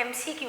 MCQ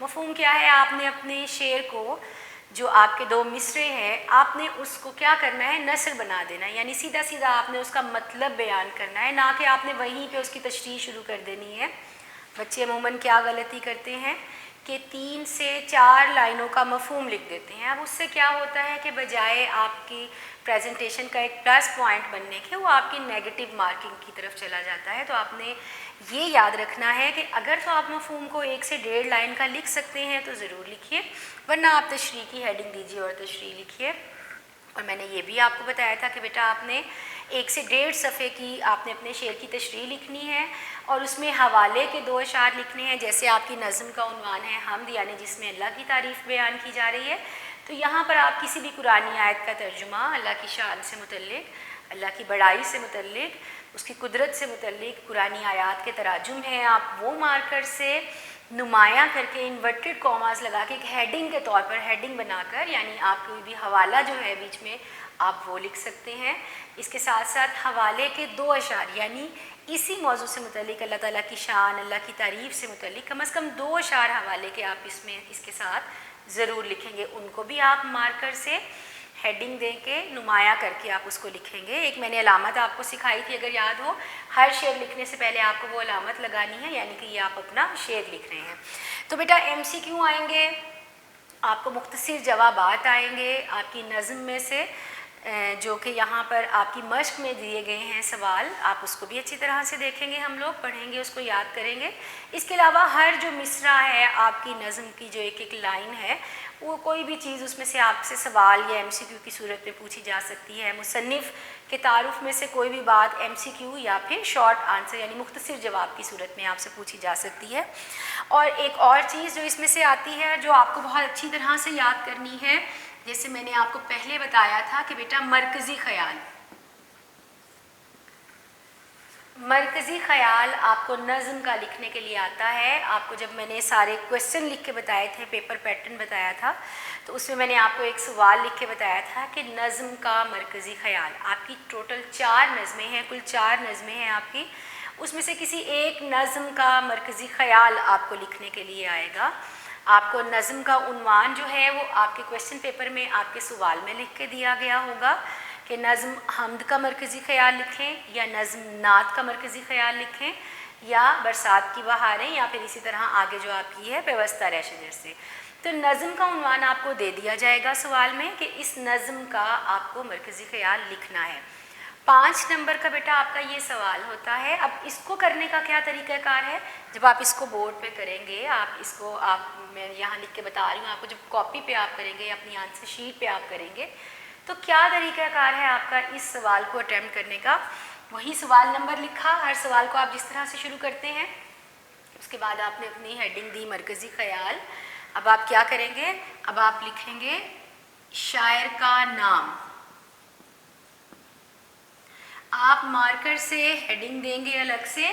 مفہوم کیا ہے؟ آپ نے اپنے شعر کو جو آپ کے 2 مصرے ہیں آپ نے اس کو کیا کرنا ہے؟ نثر بنا دینا ہے، یعنی سیدھا سیدھا آپ نے اس کا مطلب بیان کرنا ہے، نہ کہ آپ نے وہیں پہ اس کی تشریح شروع کر دینی ہے۔ بچے عموماً کیا غلطی کرتے ہیں کہ 3 سے 4 لائنوں کا مفہوم لکھ دیتے ہیں۔ اب اس سے کیا ہوتا ہے کہ بجائے آپ کی پریزنٹیشن کا ایک پلس پوائنٹ بننے کے وہ آپ کی نیگیٹو مارکنگ کی طرف چلا جاتا ہے۔ تو آپ نے یہ یاد رکھنا ہے کہ اگر تو آپ مفہوم کو 1 سے 1.5 لائن کا لکھ سکتے ہیں تو ضرور لکھیے، ورنہ آپ تشریح کی ہیڈنگ دیجیے اور تشریح لکھیے۔ اور میں نے یہ بھی آپ کو بتایا تھا کہ بیٹا آپ نے 1 سے 1.5 صفحے کی آپ نے اپنے شعر کی تشریح لکھنی ہے اور اس میں حوالے کے 2 اشعار لکھنے ہیں۔ جیسے آپ کی نظم کا عنوان ہے حمد، یعنی جس میں اللہ کی تعریف بیان کی جا رہی ہے، تو یہاں پر آپ کسی بھی قرآنی آیت کا ترجمہ اللہ کی شان سے متعلق، اللہ کی بڑائی سے متعلق، اس کی قدرت سے متعلق قرآنی آیات کے تراجم ہیں، آپ وہ مارکر سے نمایاں کر کے انورٹڈ کاماز لگا کے ایک ہیڈنگ کے طور پر ہیڈنگ بنا کر، یعنی آپ کوئی بھی حوالہ جو ہے بیچ میں آپ وہ لکھ سکتے ہیں۔ اس کے ساتھ ساتھ حوالے کے 2 اشعار، یعنی اسی موضوع سے متعلق اللہ تعالیٰ کی شان، اللہ کی تعریف سے متعلق کم از کم 2 اشعار حوالے کے آپ اس میں اس کے ساتھ ضرور لکھیں گے۔ ان کو بھی آپ مارکر سے ہیڈنگ دے کے نمایاں کر کے آپ اس کو لکھیں گے۔ ایک میں نے علامت آپ کو سکھائی تھی اگر یاد ہو، ہر شعر لکھنے سے پہلے آپ کو وہ علامت لگانی ہے، یعنی کہ یہ آپ اپنا شعر لکھ رہے ہیں۔ تو بیٹا MCQ آئیں گے، آپ کو مختصر جوابات آئیں گے آپ کی نظم میں سے، جو کہ یہاں پر آپ کی مشق میں دیے گئے ہیں سوال، آپ اس کو بھی اچھی طرح سے دیکھیں گے، ہم لوگ پڑھیں گے، اس کو یاد کریں گے۔ اس کے علاوہ ہر جو مصرع ہے آپ کی نظم کی جو ایک لائن ہے، وہ کوئی بھی چیز اس میں سے آپ سے سوال یا MCQ کی صورت میں پوچھی جا سکتی ہے۔ مصنف کے تعارف میں سے کوئی بھی بات MCQ یا پھر شارٹ آنسر یعنی مختصر جواب کی صورت میں آپ سے پوچھی جا سکتی ہے۔ اور ایک اور چیز جو اس میں سے آتی ہے جو آپ کو بہت اچھی طرح سے یاد کرنی ہے، جیسے میں نے آپ کو پہلے بتایا تھا کہ بیٹا مرکزی خیال، مرکزی خیال آپ کو نظم کا لکھنے کے لیے آتا ہے۔ آپ کو جب میں نے سارے کویسچن لکھ کے بتائے تھے، پیپر پیٹرن بتایا تھا، تو اس میں میں نے آپ کو ایک سوال لکھ کے بتایا تھا کہ نظم کا مرکزی خیال، آپ کی ٹوٹل 4 نظمیں ہیں، کل 4 نظمیں ہیں آپ کی، اس میں سے کسی ایک نظم کا مرکزی خیال آپ کو لکھنے کے لیے آئے گا۔ آپ کو نظم کا عنوان جو ہے وہ آپ کے کویسچن پیپر میں آپ کے سوال میں لکھ کے دیا گیا ہوگا کہ نظم حمد کا مرکزی خیال لکھیں یا نظم نعت کا مرکزی خیال لکھیں یا برسات کی بہاریں، یا پھر اسی طرح آگے جو آپ کی ہے پیوستہ رہ شجر سے۔ تو نظم کا عنوان آپ کو دے دیا جائے گا سوال میں کہ اس نظم کا آپ کو مرکزی خیال لکھنا ہے۔ 5 نمبر کا بیٹا آپ کا یہ سوال ہوتا ہے۔ اب اس کو کرنے کا کیا طریقہ کار ہے؟ جب آپ اس کو بورڈ پہ کریں گے، آپ اس کو میں یہاں لکھ کے بتا رہی ہوں آپ کو، جب کاپی پہ آپ کریں گے، اپنی آنسر شیٹ پہ آپ کریں گے، تو کیا طریقہ کار ہے آپ کا اس سوال کو اٹیمپٹ کرنے کا؟ وہی سوال نمبر لکھا، ہر سوال کو آپ جس طرح سے شروع کرتے ہیں، اس کے بعد آپ نے اپنی ہیڈنگ دی مرکزی خیال۔ اب آپ کیا کریں گے؟ اب آپ لکھیں گے شاعر کا نام، آپ مارکر سے ہیڈنگ دیں گے الگ سے،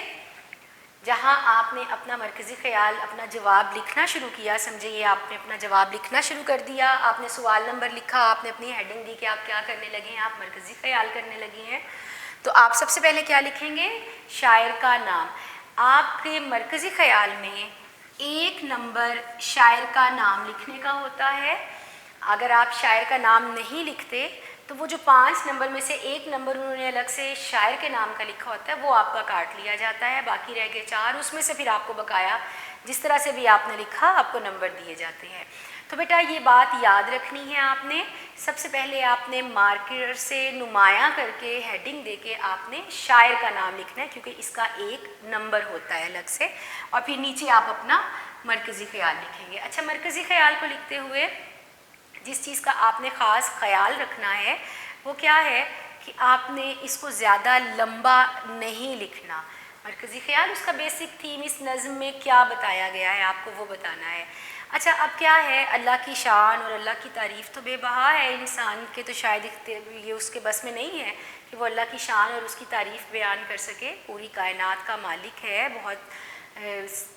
جہاں آپ نے اپنا مرکزی خیال، اپنا جواب لکھنا شروع کیا، سمجھے یہ آپ نے اپنا جواب لکھنا شروع کر دیا، آپ نے سوال نمبر لکھا، آپ نے اپنی ہیڈنگ دی کہ آپ کیا کرنے لگے ہیں، آپ مرکزی خیال کرنے لگے ہیں۔ تو آپ سب سے پہلے کیا لکھیں گے؟ شاعر کا نام۔ آپ کے مرکزی خیال میں 1 نمبر شاعر کا نام لکھنے کا ہوتا ہے۔ اگر آپ شاعر کا نام نہیں لکھتے تو وہ جو 5 نمبر میں سے 1 نمبر انہوں نے الگ سے شاعر کے نام کا لکھا ہوتا ہے، وہ آپ کا کاٹ لیا جاتا ہے، باقی رہ گئے 4، اس میں سے پھر آپ کو بقایا جس طرح سے بھی آپ نے لکھا آپ کو نمبر دیے جاتے ہیں۔ تو بیٹا یہ بات یاد رکھنی ہے آپ نے، سب سے پہلے آپ نے مارکر سے نمایاں کر کے ہیڈنگ دے کے آپ نے شاعر کا نام لکھنا ہے، کیونکہ اس کا 1 نمبر ہوتا ہے الگ سے، اور پھر نیچے آپ اپنا مرکزی خیال لکھیں گے۔ اچھا، مرکزی خیال کو لکھتے ہوئے جس چیز کا آپ نے خاص خیال رکھنا ہے وہ کیا ہے کہ آپ نے اس کو زیادہ لمبا نہیں لکھنا۔ مرکزی خیال اس کا بیسک تھیم اس نظم میں کیا بتایا گیا ہے آپ کو وہ بتانا ہے۔ اچھا، اب کیا ہے، اللہ کی شان اور اللہ کی تعریف تو بے بہا ہے، انسان کے تو شاید یہ اس کے بس میں نہیں ہے کہ وہ اللہ کی شان اور اس کی تعریف بیان کر سکے، پوری کائنات کا مالک ہے، بہت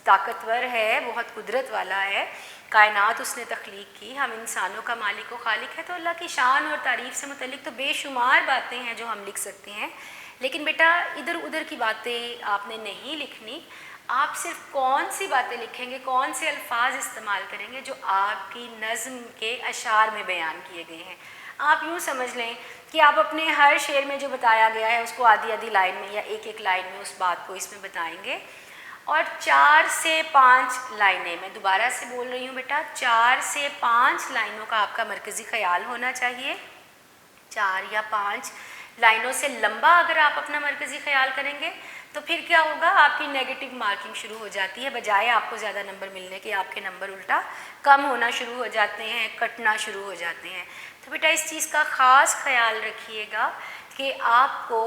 طاقتور ہے، بہت قدرت والا ہے، کائنات اس نے تخلیق کی، ہم انسانوں کا مالک و خالق ہے، تو اللہ کی شان اور تعریف سے متعلق تو بے شمار باتیں ہیں جو ہم لکھ سکتے ہیں، لیکن بیٹا ادھر ادھر کی باتیں آپ نے نہیں لکھنی. آپ صرف کون سی باتیں لکھیں گے، کون سے الفاظ استعمال کریں گے جو آپ کی نظم کے اشعار میں بیان کیے گئے ہیں. آپ یوں سمجھ لیں کہ آپ اپنے ہر شعر میں جو بتایا گیا ہے اس کو آدھی آدھی لائن میں یا ایک ایک لائن میں اس بات کو اس میں بتائیں گے. اور 4 سے 5 لائنیں، میں دوبارہ سے بول رہی ہوں بیٹا، 4 سے 5 لائنوں کا آپ کا مرکزی خیال ہونا چاہیے. 4 یا 5 لائنوں سے لمبا اگر آپ اپنا مرکزی خیال کریں گے تو پھر کیا ہوگا، آپ کی نیگیٹو مارکنگ شروع ہو جاتی ہے، بجائے آپ کو زیادہ نمبر ملنے کے آپ کے نمبر الٹا کم ہونا شروع ہو جاتے ہیں، کٹنا شروع ہو جاتے ہیں. تو بیٹا اس چیز کا خاص خیال رکھیے گا کہ آپ کو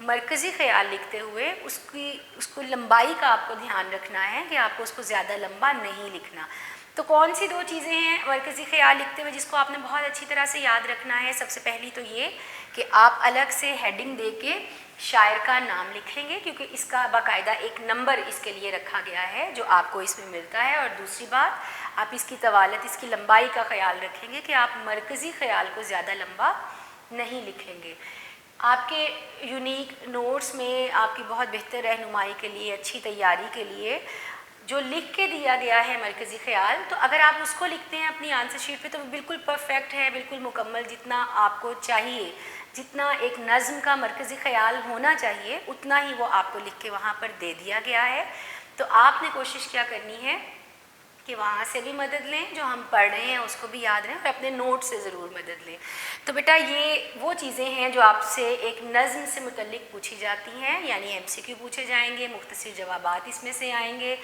مرکزی خیال لکھتے ہوئے اس کو لمبائی کا آپ کو دھیان رکھنا ہے کہ آپ کو اس کو زیادہ لمبا نہیں لکھنا. تو کون سی 2 چیزیں ہیں مرکزی خیال لکھتے ہوئے جس کو آپ نے بہت اچھی طرح سے یاد رکھنا ہے؟ سب سے پہلی تو یہ کہ آپ الگ سے ہیڈنگ دے کے شاعر کا نام لکھیں گے، کیونکہ اس کا باقاعدہ ایک نمبر اس کے لیے رکھا گیا ہے جو آپ کو اس میں ملتا ہے. اور دوسری بات، آپ اس کی طوالت، اس کی لمبائی کا خیال رکھیں گے کہ آپ مرکزی خیال کو زیادہ لمبا نہیں لکھیں گے. آپ کے یونیک نوٹس میں آپ کی بہت بہتر رہنمائی کے لیے، اچھی تیاری کے لیے جو لکھ کے دیا گیا ہے مرکزی خیال، تو اگر آپ اس کو لکھتے ہیں اپنی آنسر شیٹ پہ تو وہ بالکل پرفیکٹ ہے، بالکل مکمل، جتنا آپ کو چاہیے، جتنا ایک نظم کا مرکزی خیال ہونا چاہیے اتنا ہی وہ آپ کو لکھ کے وہاں پر دے دیا گیا ہے. تو آپ نے کوشش کیا کرنی ہے کہ وہاں سے بھی مدد لیں، جو ہم پڑھ رہے ہیں اس کو بھی یاد رہیں، اور اپنے نوٹ سے ضرور مدد لیں. تو بیٹا یہ وہ چیزیں ہیں جو آپ سے ایک نظم سے متعلق پوچھی جاتی ہیں، یعنی MCQ پوچھے جائیں گے، مختصر جوابات اس میں سے آئیں گے،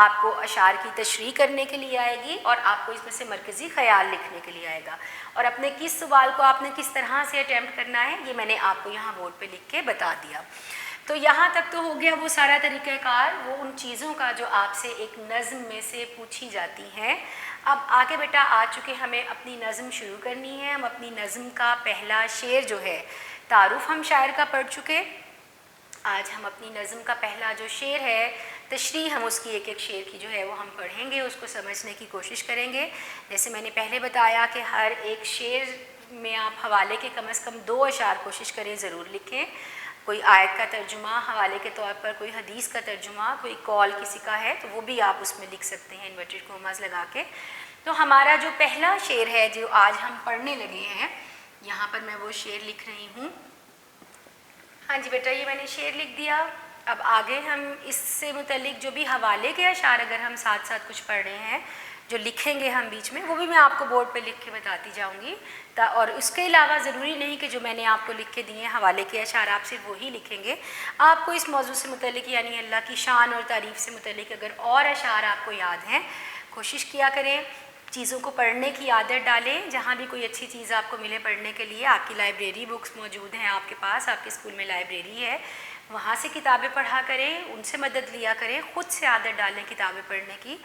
آپ کو اشعار کی تشریح کرنے کے لیے آئے گی، اور آپ کو اس میں سے مرکزی خیال لکھنے کے لیے آئے گا. اور اپنے کس سوال کو آپ نے کس طرح سے اٹیمپٹ کرنا ہے یہ میں نے آپ کو یہاں بورڈ پہ لکھ کے بتا دیا. تو یہاں تک تو ہو گیا وہ سارا طریقہ کار، وہ ان چیزوں کا جو آپ سے ایک نظم میں سے پوچھی جاتی ہیں. اب آگے بیٹا آ چکے ہمیں اپنی نظم شروع کرنی ہے. ہم اپنی نظم کا پہلا شعر جو ہے، تعارف ہم شاعر کا پڑھ چکے، آج ہم اپنی نظم کا پہلا جو شعر ہے، تشریح ہم اس کی ایک ایک شعر کی جو ہے وہ ہم پڑھیں گے، اس کو سمجھنے کی کوشش کریں گے. جیسے میں نے پہلے بتایا کہ ہر ایک شعر میں آپ حوالے کے کم از کم 2 اشعار کوشش کریں ضرور لکھیں. کوئی آیت کا ترجمہ حوالے کے طور پر، کوئی حدیث کا ترجمہ، کوئی قول کسی کا ہے تو وہ بھی آپ اس میں لکھ سکتے ہیں انورٹڈ کوماز لگا کے. تو ہمارا جو پہلا شعر ہے جو آج ہم پڑھنے لگے ہیں، یہاں پر میں وہ شعر لکھ رہی ہوں. ہاں جی بیٹا، یہ میں نے شعر لکھ دیا. اب آگے ہم اس سے متعلق جو بھی حوالے کے اشعار اگر ہم ساتھ ساتھ کچھ پڑھ رہے ہیں جو لکھیں گے ہم بیچ میں، وہ بھی میں آپ کو بورڈ پہ لکھ کے بتاتی جاؤں گی. اور اس کے علاوہ ضروری نہیں کہ جو میں نے آپ کو لکھ کے دیے حوالے کے اشعار آپ صرف وہی لکھیں گے. آپ کو اس موضوع سے متعلق یعنی اللہ کی شان اور تعریف سے متعلق اگر اور اشعار آپ کو یاد ہیں، کوشش کیا کریں چیزوں کو پڑھنے کی عادت ڈالیں. جہاں بھی کوئی اچھی چیز آپ کو ملے پڑھنے کے لیے، آپ کی لائبریری بکس موجود ہیں آپ کے پاس، آپ کے اسکول میں لائبریری ہے، وہاں سے کتابیں پڑھا کریں، ان سے مدد لیا کریں، خود سے عادت ڈالیں کتابیں پڑھنے کی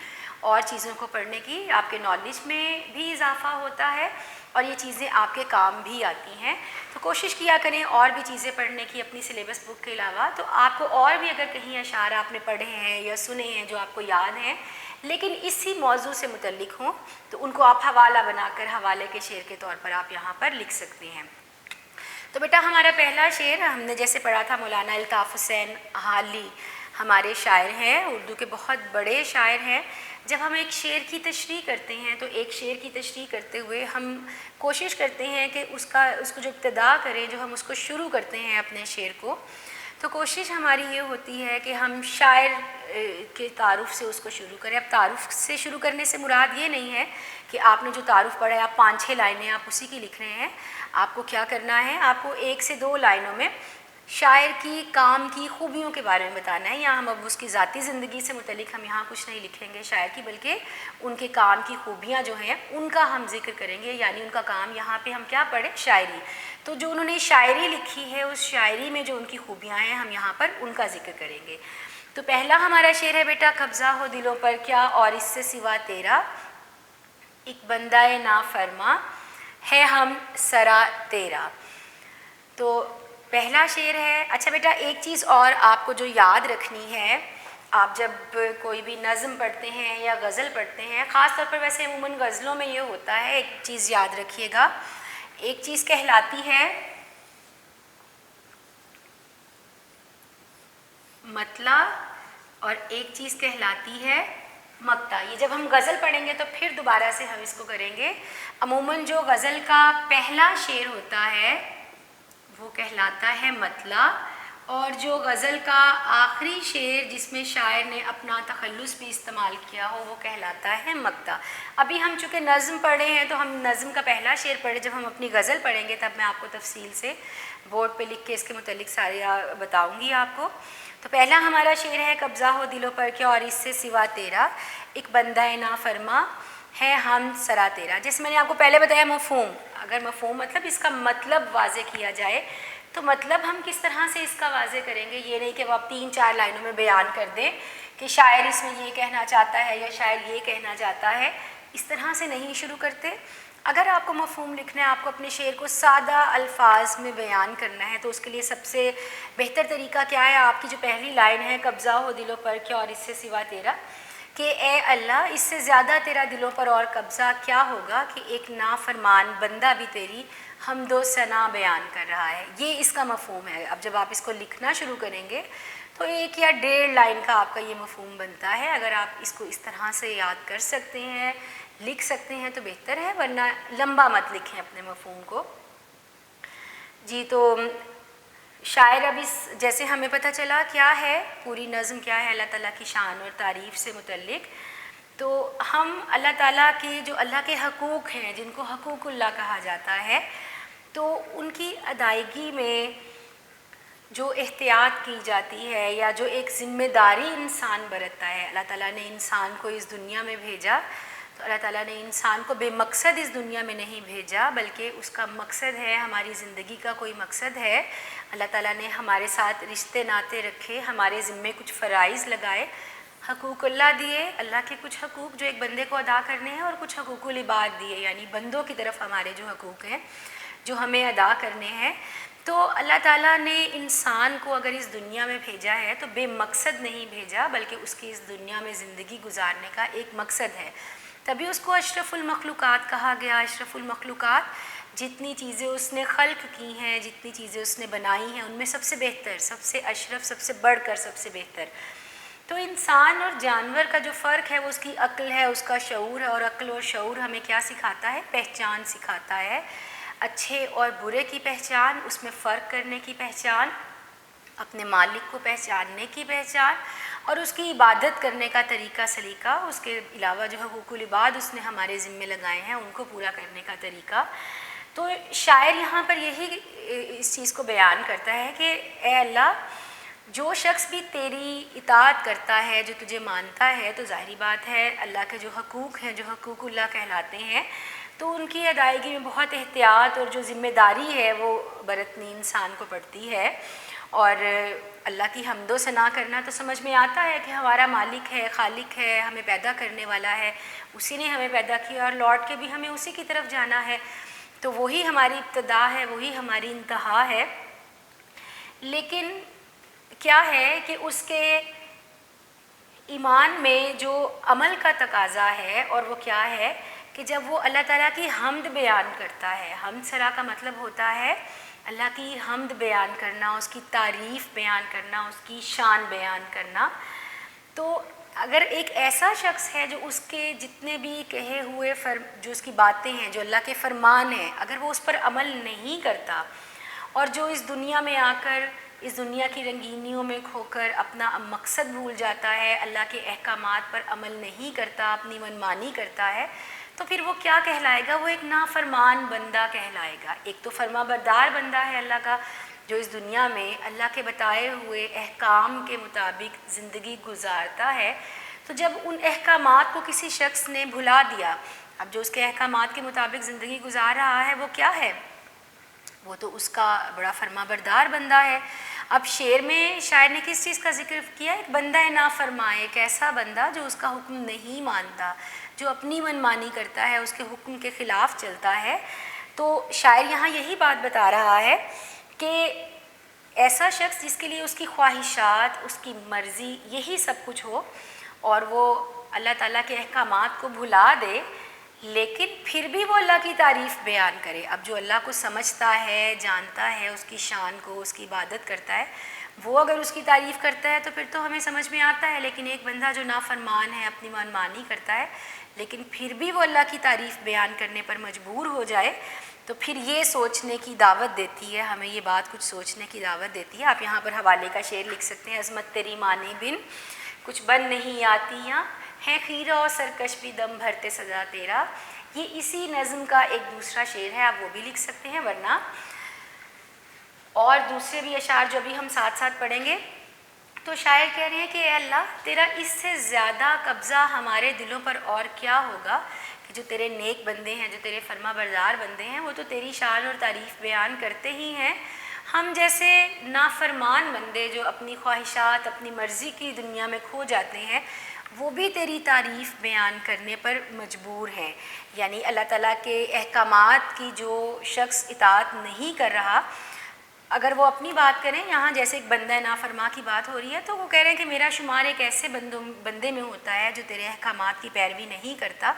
اور چیزوں کو پڑھنے کی. آپ کے نالج میں بھی اضافہ ہوتا ہے اور یہ چیزیں آپ کے کام بھی آتی ہیں. تو کوشش کیا کریں اور بھی چیزیں پڑھنے کی اپنی سلیبس بک کے علاوہ. تو آپ کو اور بھی اگر کہیں اشعار آپ نے پڑھے ہیں یا سنے ہیں جو آپ کو یاد ہیں لیکن اسی موضوع سے متعلق ہوں، تو ان کو آپ حوالہ بنا کر حوالے کے شعر کے طور پر آپ یہاں پر لکھ سکتے ہیں. تو بیٹا ہمارا پہلا شعر ہم نے جیسے پڑھا تھا، مولانا الطاف حسین حالی ہمارے شاعر ہیں، اردو کے بہت بڑے شاعر ہیں. جب ہم ایک شعر کی تشریح کرتے ہیں تو ایک شعر کی تشریح کرتے ہوئے ہم کوشش کرتے ہیں کہ اس کو جو ابتدا کریں، جو ہم اس کو شروع کرتے ہیں اپنے شعر کو، تو کوشش ہماری یہ ہوتی ہے کہ ہم شاعر کے تعارف سے اس کو شروع کریں. اب تعارف سے شروع کرنے سے مراد یہ نہیں ہے کہ آپ نے جو تعارف پڑھا ہے آپ 5-6 لائنیں آپ اسی کی لکھ رہے ہیں. آپ کو کیا کرنا ہے، آپ کو 1 سے 2 لائنوں میں شاعر کی کام کی خوبیوں کے بارے میں بتانا ہے. یہاں ہم اب اس کی ذاتی زندگی سے متعلق ہم یہاں کچھ نہیں لکھیں گے شاعر کی، بلکہ ان کے کام کی خوبیاں جو ہیں ان کا ہم ذکر کریں گے. یعنی ان کا کام یہاں پہ ہم کیا پڑھیں، شاعری. تو جو انہوں نے شاعری لکھی ہے اس شاعری میں جو ان کی خوبیاں ہیں ہم یہاں پر ان کا ذکر کریں گے. تو پہلا ہمارا شعر ہے بیٹا، قبضہ ہو دلوں پر کیا اور اس سے سوا تیرا، ایک بندہ نافرما ہے ہم سرا تیرا. تو پہلا شعر ہے. اچھا بیٹا ایک چیز اور آپ کو جو یاد رکھنی ہے آپ جب کوئی بھی نظم پڑھتے ہیں یا غزل پڑھتے ہیں، خاص طور پر ویسے عموماً غزلوں میں یہ ہوتا ہے، ایک چیز یاد رکھیے گا، ایک چیز کہلاتی ہے مطلع اور ایک چیز کہلاتی ہے مقطع. یہ جب ہم غزل پڑھیں گے تو پھر دوبارہ سے ہم اس کو کریں گے. عموماً جو غزل کا پہلا شعر ہوتا ہے وہ کہلاتا ہے مطلع، اور جو غزل کا آخری شعر جس میں شاعر نے اپنا تخلص بھی استعمال کیا ہو وہ کہلاتا ہے مقطع. ابھی ہم چونکہ نظم پڑھے ہیں تو ہم نظم کا پہلا شعر پڑھے، جب ہم اپنی غزل پڑھیں گے تب میں آپ کو تفصیل سے بورڈ پہ لکھ کے اس کے متعلق سارے بتاؤں گی آپ کو. تو پہلا ہمارا شعر ہے قبضہ ہو دلوں پر کیا اور اس سے سوا تیرا، ایک بندہ نافرما ہے ہم سرا تیرا. جیسے میں نے آپ کو پہلے بتایا مفہوم، اگر مفہوم مطلب اس کا مطلب واضح کیا جائے تو مطلب ہم کس طرح سے اس کا واضح کریں گے. یہ نہیں کہ وہ آپ 3-4 لائنوں میں بیان کر دیں کہ شاعر اس میں یہ کہنا چاہتا ہے یا شاعر یہ کہنا چاہتا ہے، اس طرح سے نہیں شروع کرتے. اگر آپ کو مفہوم لکھنا ہے، آپ کو اپنے شعر کو سادہ الفاظ میں بیان کرنا ہے، تو اس کے لیے سب سے بہتر طریقہ کیا ہے، آپ کی جو پہلی لائن ہے قبضہ ہو دلوں پر کیا اور اس سے سوا تیرا، کہ اے اللہ اس سے زیادہ تیرا دلوں پر اور قبضہ کیا ہوگا کہ ایک نافرمان بندہ بھی تیری حمد و ثنا بیان کر رہا ہے. یہ اس کا مفہوم ہے. اب جب آپ اس کو لکھنا شروع کریں گے تو 1 یا 1.5 لائن کا آپ کا یہ مفہوم بنتا ہے. اگر آپ اس کو اس طرح سے یاد کر سکتے ہیں، لکھ سکتے ہیں تو بہتر ہے، ورنہ لمبا مت لکھیں اپنے مفہوم کو. جی تو شاعر اب اس جیسے ہمیں پتہ چلا کیا ہے پوری نظم، کیا ہے اللہ تعالیٰ کی شان اور تعریف سے متعلق، تو ہم اللہ تعالیٰ کے جو اللہ کے حقوق ہیں جن کو حقوق اللہ کہا جاتا ہے، تو ان کی ادائیگی میں جو احتیاط کی جاتی ہے یا جو ایک ذمہ داری انسان برتتا ہے. اللہ تعالیٰ نے انسان کو اس دنیا میں بھیجا تو اللہ تعالیٰ نے انسان کو بے مقصد اس دنیا میں نہیں بھیجا، بلکہ اس کا مقصد ہے، ہماری زندگی کا کوئی مقصد ہے. اللہ تعالیٰ نے ہمارے ساتھ رشتے ناطے رکھے، ہمارے ذمے کچھ فرائض لگائے، حقوق اللہ دیے، اللہ کے کچھ حقوق جو ایک بندے کو ادا کرنے ہیں، اور کچھ حقوق العباد دیے، یعنی بندوں کی طرف ہمارے جو حقوق ہیں جو ہمیں ادا کرنے ہیں. تو اللہ تعالیٰ نے انسان کو اگر اس دنیا میں بھیجا ہے تو بے مقصد نہیں بھیجا، بلکہ اس کی اس دنیا میں زندگی گزارنے کا ایک مقصد ہے. تبھی اس کو اشرف المخلوقات کہا گیا. اشرف المخلوقات، جتنی چیزیں اس نے خلق کی ہیں، جتنی چیزیں اس نے بنائی ہیں، ان میں سب سے بہتر، سب سے اشرف، سب سے بڑھ کر سب سے بہتر. تو انسان اور جانور کا جو فرق ہے وہ اس کی عقل ہے، اس کا شعور ہے. اور عقل اور شعور ہمیں کیا سکھاتا ہے؟ پہچان سکھاتا ہے، اچھے اور برے کی پہچان، اس میں فرق کرنے کی پہچان، اپنے مالک کو پہچاننے کی پہچان، اور اس کی عبادت کرنے کا طریقہ سلیقہ، اس کے علاوہ جو حقوق العباد اس نے ہمارے ذمے لگائے ہیں ان کو پورا کرنے کا طریقہ. تو شاعر یہاں پر یہی اس چیز کو بیان کرتا ہے کہ اے اللہ، جو شخص بھی تیری اطاعت کرتا ہے، جو تجھے مانتا ہے، تو ظاہری بات ہے اللہ کے جو حقوق ہیں، جو حقوق اللہ کہلاتے ہیں، تو ان کی ادائیگی میں بہت احتیاط اور جو ذمہ داری ہے وہ برتنی انسان کو پڑتی ہے. اور اللہ کی حمد و ثنا کرنا تو سمجھ میں آتا ہے کہ ہمارا مالک ہے، خالق ہے، ہمیں پیدا کرنے والا ہے، اسی نے ہمیں پیدا کیا اور لوٹ کے بھی ہمیں اسی کی طرف جانا ہے. تو وہی ہماری ابتدا ہے، وہی ہماری انتہا ہے. لیکن کیا ہے کہ اس کے ایمان میں جو عمل کا تقاضا ہے، اور وہ کیا ہے کہ جب وہ اللہ تعالیٰ کی حمد بیان کرتا ہے، حمد سرا کا مطلب ہوتا ہے اللہ کی حمد بیان کرنا، اس کی تعریف بیان کرنا، اس کی شان بیان کرنا. تو اگر ایک ایسا شخص ہے جو اس کے جتنے بھی کہے ہوئے جو اس کی باتیں ہیں، جو اللہ کے فرمان ہیں، اگر وہ اس پر عمل نہیں کرتا، اور جو اس دنیا میں آ کر اس دنیا کی رنگینیوں میں کھو کر اپنا مقصد بھول جاتا ہے، اللہ کے احکامات پر عمل نہیں کرتا، اپنی منمانی کرتا ہے، تو پھر وہ کیا کہلائے گا؟ وہ ایک نافرمان بندہ کہلائے گا. ایک تو فرما بردار بندہ ہے اللہ کا، جو اس دنیا میں اللہ کے بتائے ہوئے احکام کے مطابق زندگی گزارتا ہے. تو جب ان احکامات کو کسی شخص نے بھلا دیا، اب جو اس کے احکامات کے مطابق زندگی گزار رہا ہے وہ کیا ہے؟ وہ تو اس کا بڑا فرما بردار بندہ ہے. اب شعر میں شاعر نے کس چیز کا ذکر کیا؟ ایک بندہ نافرما، ایک ایسا بندہ جو اس کا حکم نہیں مانتا، جو اپنی منمانی کرتا ہے، اس کے حکم کے خلاف چلتا ہے. تو شاعر یہاں یہی بات بتا رہا ہے کہ ایسا شخص جس کے لیے اس کی خواہشات، اس کی مرضی یہی سب کچھ ہو اور وہ اللہ تعالیٰ کے احکامات کو بھلا دے، لیکن پھر بھی وہ اللہ کی تعریف بیان کرے۔ اب جو اللہ کو سمجھتا ہے، جانتا ہے، اس کی شان کو، اس کی عبادت کرتا ہے، وہ اگر اس کی تعریف کرتا ہے تو پھر تو ہمیں سمجھ میں آتا ہے، لیکن ایک بندہ جو نافرمان ہے، اپنی منمانی کرتا ہے، لیکن پھر بھی وہ اللہ کی تعریف بیان کرنے پر مجبور ہو جائے، تو پھر یہ سوچنے کی دعوت دیتی ہے، ہمیں یہ بات کچھ سوچنے کی دعوت دیتی ہے۔ آپ یہاں پر حوالے کا شعر لکھ سکتے ہیں: عظمت تیری معنی بن کچھ بن نہیں آتیاں، ہے خیرہ اور سرکش بھی دم بھرتے سزا تیرا۔ یہ اسی نظم کا ایک دوسرا شعر ہے، آپ وہ بھی لکھ سکتے ہیں، ورنہ اور دوسرے بھی اشعار جو بھی ہم ساتھ ساتھ پڑھیں گے۔ تو شاعر کہہ رہے ہیں کہ اے اللہ، تیرا اس سے زیادہ قبضہ ہمارے دلوں پر اور کیا ہوگا کہ جو تیرے نیک بندے ہیں، جو تیرے فرما بردار بندے ہیں، وہ تو تیری شان اور تعریف بیان کرتے ہی ہیں۔ ہم جیسے نافرمان بندے جو اپنی خواہشات، اپنی مرضی کی دنیا میں کھو جاتے ہیں، وہ بھی تیری تعریف بیان کرنے پر مجبور ہیں۔ یعنی اللہ تعالیٰ کے احکامات کی جو شخص اطاعت نہیں کر رہا، اگر وہ اپنی بات کریں، یہاں جیسے ایک بندہ نافرما کی بات ہو رہی ہے، تو وہ کہہ رہے ہیں کہ میرا شمار ایک ایسے بندے میں ہوتا ہے جو تیرے احکامات کی پیروی نہیں کرتا،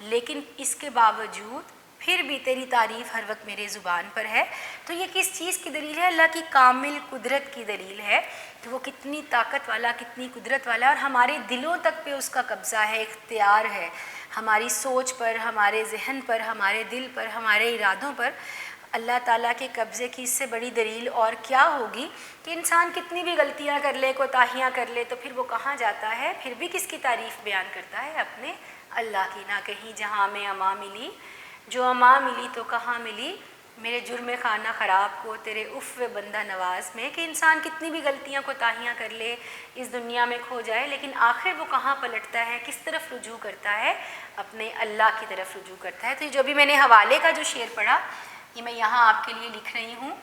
لیکن اس کے باوجود پھر بھی تیری تعریف ہر وقت میرے زبان پر ہے۔ تو یہ کس چیز کی دلیل ہے؟ اللہ کی کامل قدرت کی دلیل ہے کہ وہ کتنی طاقت والا، کتنی قدرت والا ہے، اور ہمارے دلوں تک پہ اس کا قبضہ ہے، اختیار ہے، ہماری سوچ پر، ہمارے ذہن پر، ہمارے دل پر، ہمارے ارادوں پر اللہ تعالیٰ کے قبضے کی اس سے بڑی دلیل اور کیا ہوگی کہ انسان کتنی بھی غلطیاں کر لے، کوتاہیاں کر لے، تو پھر وہ کہاں جاتا ہے؟ پھر بھی کس کی تعریف بیان کرتا ہے؟ اپنے اللہ کی۔ نہ کہیں جہاں میں اما ملی، جو اما ملی تو کہاں ملی، میرے جرم خانہ خراب کو تیرے عفو بندہ نواز میں۔ کہ انسان کتنی بھی غلطیاں کوتاہیاں کر لے، اس دنیا میں کھو جائے، لیکن آخر وہ کہاں پلٹتا ہے، کس طرف رجوع کرتا ہے؟ اپنے اللہ کی طرف رجوع کرتا ہے۔ تو جو بھی میں نے حوالے کا جو شعر پڑھا، یہ میں یہاں آپ کے لیے لکھ رہی ہوں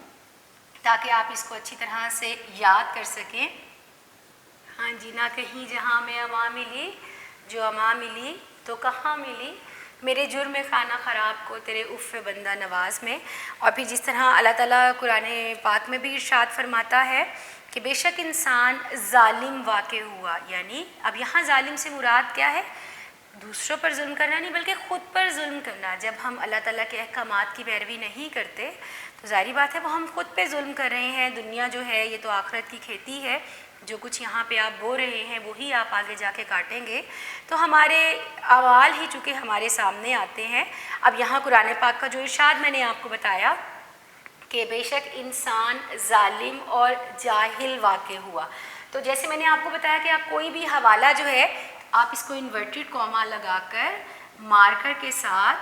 تاکہ آپ اس کو اچھی طرح سے یاد کر سکیں۔ ہاں جی، نہ کہیں جہاں میں اما ملی، جو اما ملی تو کہاں ملی، میرے جرم خانہ خراب کو تیرے عفو بندہ نواز میں۔ اور پھر جس طرح اللہ تعالیٰ قرآن پاک میں بھی ارشاد فرماتا ہے کہ بے شک انسان ظالم واقع ہوا، یعنی اب یہاں ظالم سے مراد کیا ہے؟ دوسروں پر ظلم کرنا نہیں، بلکہ خود پر ظلم کرنا۔ جب ہم اللہ تعالیٰ کے احکامات کی پیروی نہیں کرتے تو ظاہری بات ہے وہ ہم خود پہ ظلم کر رہے ہیں۔ دنیا جو ہے یہ تو آخرت کی کھیتی ہے، جو کچھ یہاں پہ آپ بو رہے ہیں وہی آپ آگے جا کے کاٹیں گے۔ تو ہمارے اعمال ہی چونکہ ہمارے سامنے آتے ہیں۔ اب یہاں قرآن پاک کا جو ارشاد میں نے آپ کو بتایا کہ بے شک انسان ظالم اور جاہل واقع ہوا، تو جیسے میں نے آپ کو بتایا کہ آپ کوئی بھی حوالہ جو ہے آپ اس کو انورٹڈ کوما لگا کر مارکر کے ساتھ،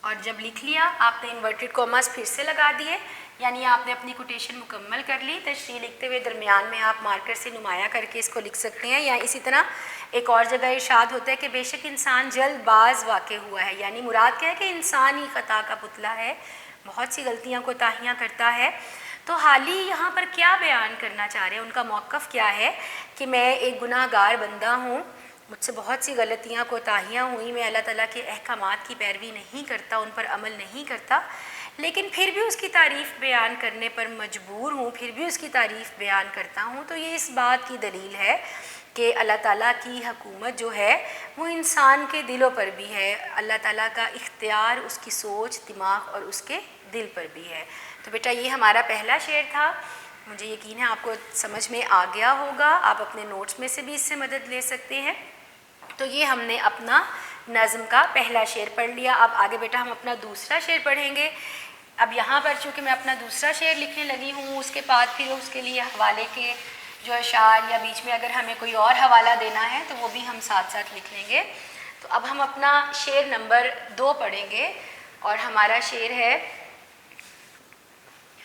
اور جب لکھ لیا آپ نے انورٹڈ کوماز پھر سے لگا دیے، یعنی آپ نے اپنی کوٹیشن مکمل کر لی، تشریح لکھتے ہوئے درمیان میں آپ مارکر سے نمایاں کر کے اس کو لکھ سکتے ہیں۔ یا اسی طرح ایک اور جگہ ارشاد ہوتا ہے کہ بے شک انسان جلد باز واقع ہوا ہے، یعنی مراد کیا ہے کہ انسان ہی خطا کا پتلا ہے، بہت سی غلطیاں کوتاہیاں کرتا ہے۔ تو حالی یہاں پر کیا بیان کرنا چاہ رہے ہیں، ان کا موقف کیا ہے کہ میں ایک گناہ گار بندہ ہوں، مجھ سے بہت سی غلطیاں کوتاہیاں ہوئیں، میں اللہ تعالیٰ کے احکامات کی پیروی نہیں کرتا، ان پر عمل نہیں کرتا، لیکن پھر بھی اس کی تعریف بیان کرنے پر مجبور ہوں، پھر بھی اس کی تعریف بیان کرتا ہوں۔ تو یہ اس بات کی دلیل ہے کہ اللہ تعالیٰ کی حکومت جو ہے وہ انسان کے دلوں پر بھی ہے، اللہ تعالیٰ کا اختیار اس کی سوچ، دماغ اور اس کے دل پر بھی ہے۔ تو بیٹا یہ ہمارا پہلا شعر تھا، مجھے یقین ہے آپ کو سمجھ میں آ گیا ہوگا، آپ اپنے نوٹس میں سے بھی اس سے مدد لے سکتے ہیں۔ تو یہ ہم نے اپنا نظم کا پہلا شعر پڑھ لیا۔ اب آگے بیٹا ہم اپنا دوسرا شعر پڑھیں گے۔ اب یہاں پر چونکہ میں اپنا دوسرا شعر لکھنے لگی ہوں، اس کے بعد پھر اس کے لیے حوالے کے جو اشعار یا بیچ میں اگر ہمیں کوئی اور حوالہ دینا ہے تو وہ بھی ہم ساتھ ساتھ لکھ لیں گے۔ تو اب ہم اپنا شعر نمبر 2 پڑھیں گے، اور ہمارا شعر ہے،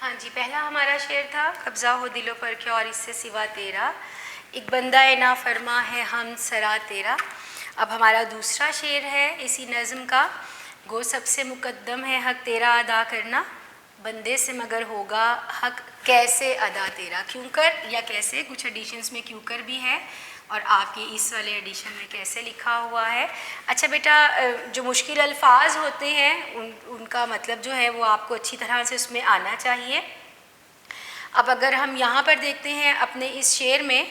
ہاں جی، پہلا ہمارا شعر تھا قبضہ ہو دلوں پر کیا اور اس سے سوا تیرا، ایک بندہ نافرما ہے ہم سرا تیرا۔ اب ہمارا دوسرا شعر ہے اسی نظم کا، گو سب سے مقدم ہے حق تیرا ادا کرنا، بندے سے مگر ہوگا حق کیسے ادا تیرا۔ کیوں کر یا کیسے، کچھ ایڈیشنز میں کیوں کر بھی ہے، اور آپ کی اس والے ایڈیشن میں کیسے لکھا ہوا ہے۔ اچھا بیٹا، جو مشکل الفاظ ہوتے ہیں ان کا مطلب جو ہے وہ آپ کو اچھی طرح سے اس میں آنا چاہیے۔ اب اگر ہم یہاں پر دیکھتے ہیں اپنے اس شعر میں،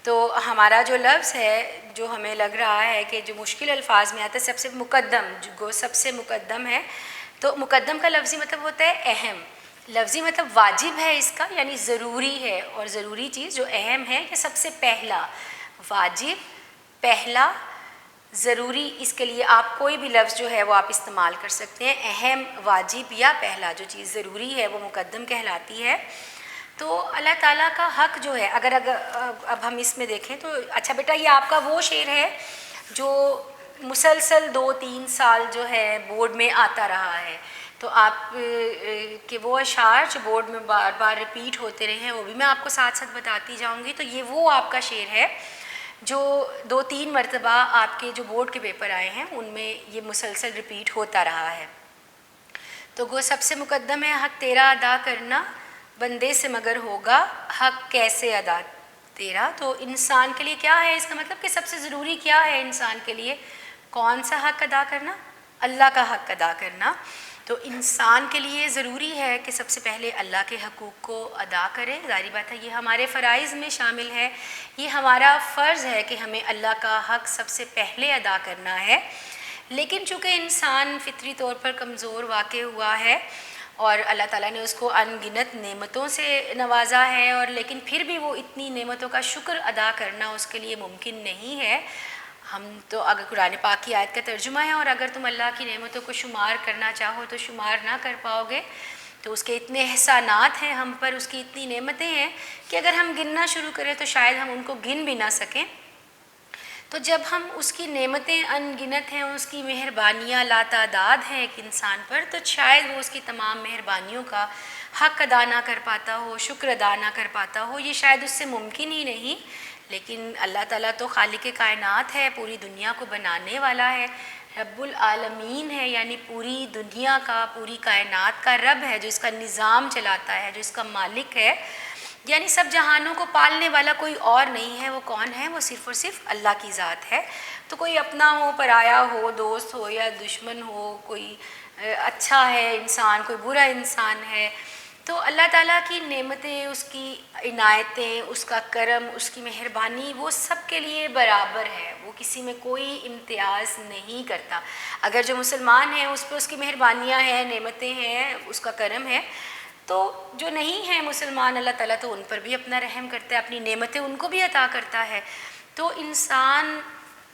تو ہمارا جو لفظ ہے جو ہمیں لگ رہا ہے کہ جو مشکل الفاظ میں آتا ہے سب سے مقدم، جو سب سے مقدم ہے، تو مقدم کا لفظی مطلب ہوتا ہے اہم، لفظی مطلب واجب ہے اس کا، یعنی ضروری ہے، اور ضروری چیز جو اہم ہے کہ سب سے پہلا، واجب، پہلا، ضروری، اس کے لیے آپ کوئی بھی لفظ جو ہے وہ آپ استعمال کر سکتے ہیں، اہم، واجب یا پہلا، جو چیز ضروری ہے وہ مقدم کہلاتی ہے۔ تو اللہ تعالیٰ کا حق جو ہے، اگر اب ہم اس میں دیکھیں تو اچھا بیٹا یہ آپ کا وہ شعر ہے جو مسلسل 2-3 سال جو ہے بورڈ میں آتا رہا ہے، تو آپ کے وہ اشعار جو بورڈ میں بار بار ریپیٹ ہوتے رہے ہیں وہ بھی میں آپ کو ساتھ ساتھ بتاتی جاؤں گی۔ تو یہ وہ آپ کا شعر ہے جو 2-3 مرتبہ آپ کے جو بورڈ کے پیپر آئے ہیں ان میں یہ مسلسل ریپیٹ ہوتا رہا ہے۔ تو وہ سب سے مقدم ہے حق تیرا ادا کرنا بندے سے مگر ہوگا حق کیسے ادا تیرا۔ تو انسان کے لیے کیا ہے، اس کا مطلب کہ سب سے ضروری کیا ہے انسان کے لیے، کون سا حق ادا کرنا، اللہ کا حق ادا کرنا۔ تو انسان کے لیے ضروری ہے کہ سب سے پہلے اللہ کے حقوق کو ادا کرے، ظاہری بات ہے یہ ہمارے فرائض میں شامل ہے، یہ ہمارا فرض ہے کہ ہمیں اللہ کا حق سب سے پہلے ادا کرنا ہے۔ لیکن چونکہ انسان فطری طور پر کمزور واقع ہوا ہے اور اللہ تعالیٰ نے اس کو ان گنت نعمتوں سے نوازا ہے، اور لیکن پھر بھی وہ اتنی نعمتوں کا شکر ادا کرنا اس کے لیے ممکن نہیں ہے۔ ہم تو اگر قرآن پاک کی آیت کا ترجمہ ہے، اور اگر تم اللہ کی نعمتوں کو شمار کرنا چاہو تو شمار نہ کر پاؤ گے، تو اس کے اتنے احسانات ہیں ہم پر، اس کی اتنی نعمتیں ہیں کہ اگر ہم گننا شروع کریں تو شاید ہم ان کو گن بھی نہ سکیں۔ تو جب ہم اس کی نعمتیں ان گنت ہیں، اس کی مہربانیاں لاتعداد ہیں ایک انسان پر، تو شاید وہ اس کی تمام مہربانیوں کا حق ادا نہ کر پاتا ہو، شکر ادا نہ کر پاتا ہو، یہ شاید اس سے ممکن ہی نہیں۔ لیکن اللہ تعالیٰ تو خالق کائنات ہے، پوری دنیا کو بنانے والا ہے، رب العالمین ہے، یعنی پوری دنیا کا، پوری کائنات کا رب ہے، جو اس کا نظام چلاتا ہے، جو اس کا مالک ہے، یعنی سب جہانوں کو پالنے والا کوئی اور نہیں ہے۔ وہ کون ہے؟ وہ صرف اور صرف اللہ کی ذات ہے۔ تو کوئی اپنا ہو، پرایا ہو، دوست ہو یا دشمن ہو، کوئی اچھا ہے انسان، کوئی برا انسان ہے، تو اللہ تعالیٰ کی نعمتیں، اس کی عنایتیں، اس کا کرم، اس کی مہربانی وہ سب کے لیے برابر ہے، وہ کسی میں کوئی امتیاز نہیں کرتا۔ اگر جو مسلمان ہیں اس پہ اس کی مہربانیاں ہیں، نعمتیں ہیں، اس کا کرم ہے، تو جو نہیں ہیں مسلمان اللہ تعالیٰ تو ان پر بھی اپنا رحم کرتا ہے، اپنی نعمتیں ان کو بھی عطا کرتا ہے۔ تو انسان،